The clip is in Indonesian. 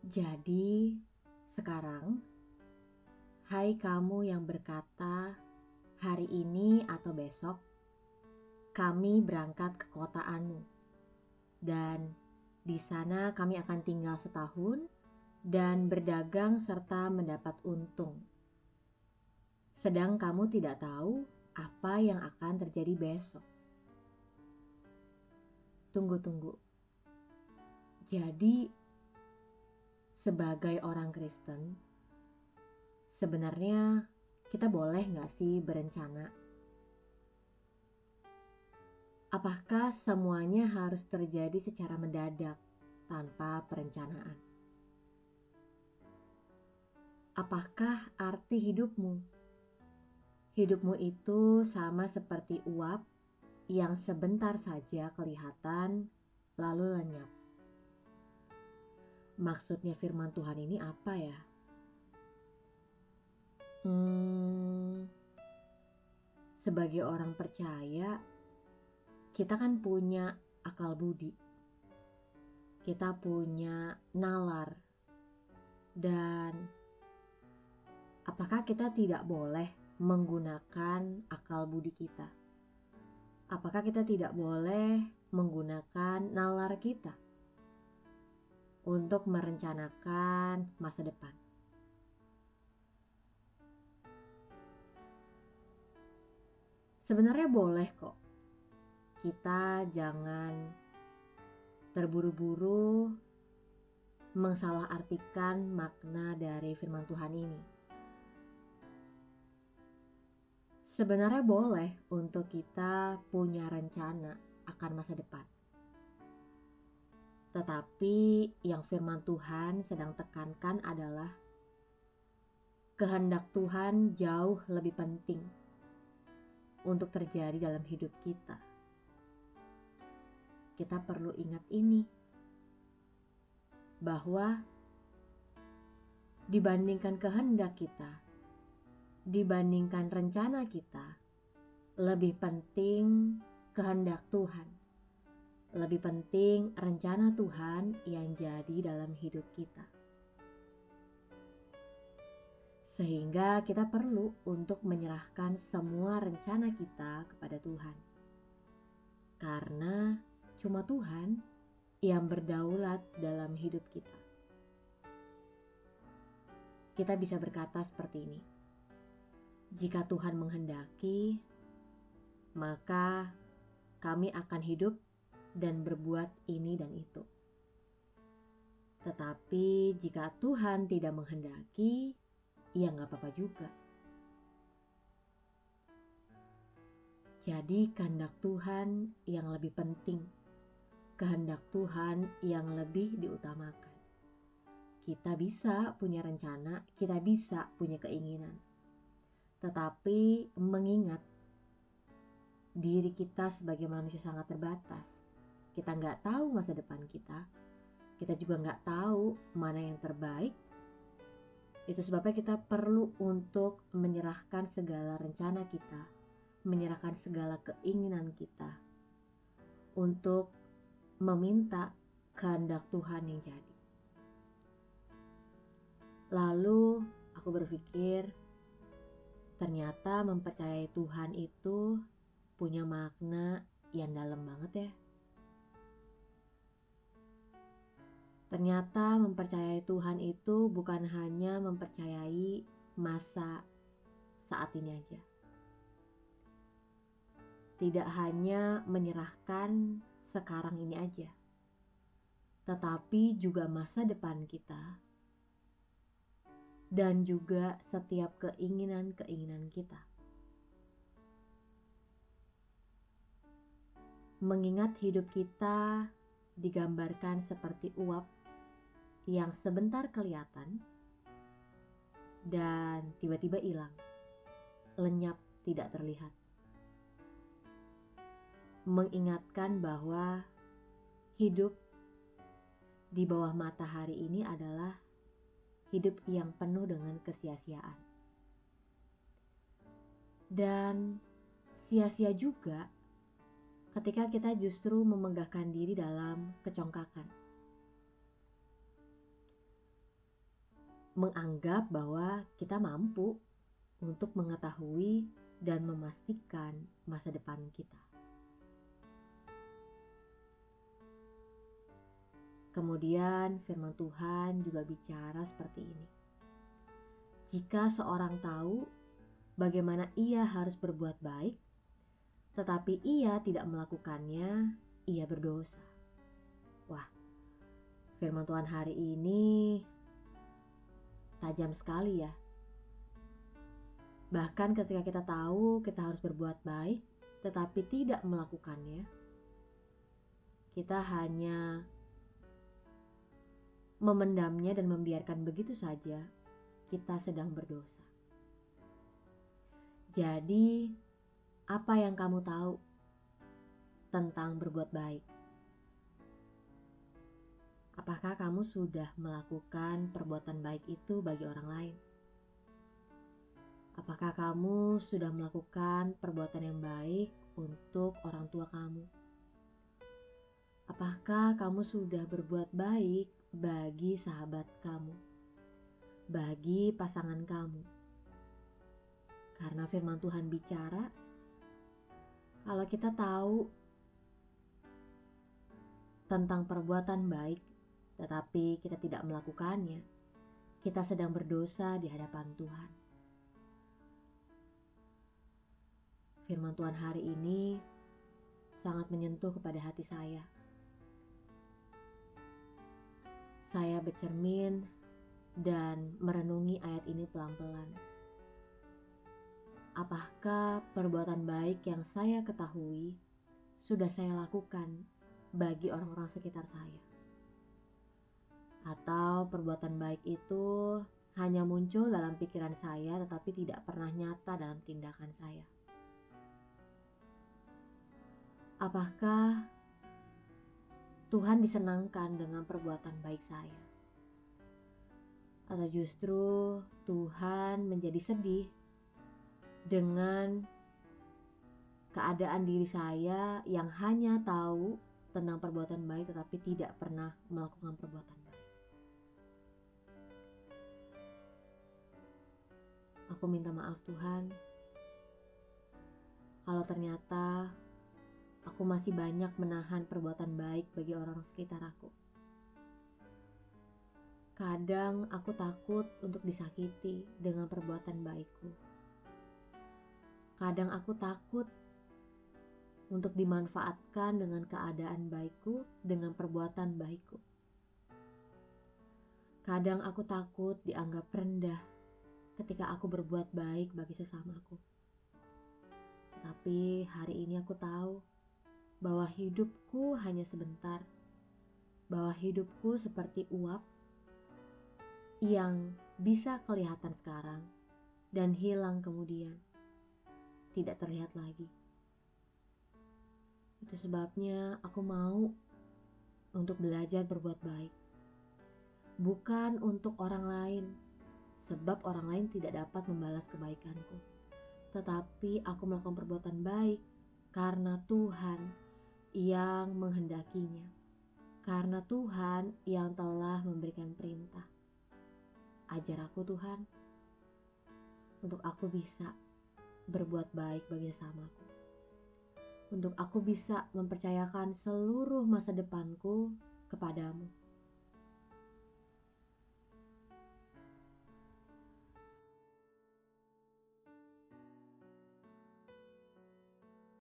Jadi, sekarang, hai kamu yang berkata, hari ini atau besok, kami berangkat ke kota Anu. Dan di sana kami akan tinggal setahun dan berdagang serta mendapat untung. Sedang kamu tidak tahu apa yang akan terjadi besok. Tunggu. Jadi, sebagai orang Kristen, sebenarnya kita boleh nggak sih berencana? Apakah semuanya harus terjadi secara mendadak tanpa perencanaan? Apakah arti hidupmu? Hidupmu itu sama seperti uap yang sebentar saja kelihatan lalu lenyap. Maksudnya firman Tuhan ini apa ya? Sebagai orang percaya, kita kan punya akal budi. Kita punya nalar. Dan apakah kita tidak boleh menggunakan akal budi kita? Apakah kita tidak boleh menggunakan nalar kita untuk merencanakan masa depan? Sebenarnya boleh kok. Kita jangan terburu-buru mensalahartikan makna dari firman Tuhan ini. Sebenarnya boleh untuk kita punya rencana akan masa depan. Tetapi yang firman Tuhan sedang tekankan adalah kehendak Tuhan jauh lebih penting untuk terjadi dalam hidup kita. Kita perlu ingat ini, bahwa dibandingkan kehendak kita, dibandingkan rencana kita, lebih penting kehendak Tuhan, lebih penting rencana Tuhan yang jadi dalam hidup kita. Sehingga kita perlu untuk menyerahkan semua rencana kita kepada Tuhan. Karena cuma Tuhan yang berdaulat dalam hidup kita. Kita bisa berkata seperti ini. Jika Tuhan menghendaki, maka kami akan hidup dan berbuat ini dan itu. Tetapi jika Tuhan tidak menghendaki, ya gak apa-apa juga. Jadi kehendak Tuhan yang lebih penting, kehendak Tuhan yang lebih diutamakan. Kita bisa punya rencana, kita bisa punya keinginan. Tetapi mengingat diri kita sebagai manusia sangat terbatas. Kita gak tahu masa depan kita. Kita juga gak tahu mana yang terbaik. Itu sebabnya kita perlu untuk menyerahkan segala rencana kita, menyerahkan segala keinginan kita untuk meminta kehendak Tuhan yang jadi. Lalu aku berpikir, ternyata mempercayai Tuhan itu punya makna yang dalam banget ya. Ternyata mempercayai Tuhan itu bukan hanya mempercayai masa saat ini aja. Tidak hanya menyerahkan sekarang ini aja, tetapi juga masa depan kita dan juga setiap keinginan-keinginan kita. Mengingat hidup kita digambarkan seperti uap yang sebentar kelihatan dan tiba-tiba hilang, lenyap, tidak terlihat. Mengingatkan bahwa hidup di bawah matahari ini adalah hidup yang penuh dengan kesia-siaan. Dan sia-sia juga ketika kita justru memegahkan diri dalam kecongkakan. menganggap bahwa kita mampu untuk mengetahui dan memastikan masa depan kita. Kemudian firman Tuhan juga bicara seperti ini. Jika seorang tahu bagaimana ia harus berbuat baik, tetapi ia tidak melakukannya, ia berdosa. Wah, firman Tuhan hari ini tajam sekali ya. Bahkan ketika kita tahu kita harus berbuat baik, tetapi tidak melakukannya, kita hanya memendamnya dan membiarkan begitu saja, kita sedang berdosa. Jadi, apa yang kamu tahu tentang berbuat baik? Apakah kamu sudah melakukan perbuatan baik itu bagi orang lain? Apakah kamu sudah melakukan perbuatan yang baik untuk orang tua kamu? Apakah kamu sudah berbuat baik bagi sahabat kamu, bagi pasangan kamu? Karena firman Tuhan bicara, kalau kita tahu tentang perbuatan baik, tetapi kita tidak melakukannya, kita sedang berdosa di hadapan Tuhan. Firman Tuhan hari ini sangat menyentuh kepada hati saya. Saya bercermin dan merenungi ayat ini pelan-pelan. Apakah perbuatan baik yang saya ketahui sudah saya lakukan bagi orang-orang sekitar saya? Atau perbuatan baik itu hanya muncul dalam pikiran saya tetapi tidak pernah nyata dalam tindakan saya? Apakah Tuhan disenangkan dengan perbuatan baik saya? Atau justru Tuhan menjadi sedih dengan keadaan diri saya yang hanya tahu tentang perbuatan baik tetapi tidak pernah melakukan perbuatan baik? Aku minta maaf Tuhan, kalau ternyata aku masih banyak menahan perbuatan baik bagi orang sekitar aku. Kadang aku takut untuk disakiti dengan perbuatan baikku. Kadang aku takut untuk dimanfaatkan dengan keadaan baikku, dengan perbuatan baikku. Kadang aku takut dianggap rendah ketika aku berbuat baik bagi sesamaku. Tapi hari ini aku tahu bahwa hidupku hanya sebentar, bahwa hidupku seperti uap yang bisa kelihatan sekarang dan hilang kemudian, tidak terlihat lagi. Itu sebabnya aku mau untuk belajar berbuat baik, bukan untuk orang lain, sebab orang lain tidak dapat membalas kebaikanku, tetapi aku melakukan perbuatan baik karena Tuhan yang menghendakinya, karena Tuhan yang telah memberikan perintah. Ajar aku Tuhan, untuk aku bisa berbuat baik bagi sesamaku, untuk aku bisa mempercayakan seluruh masa depanku kepadamu,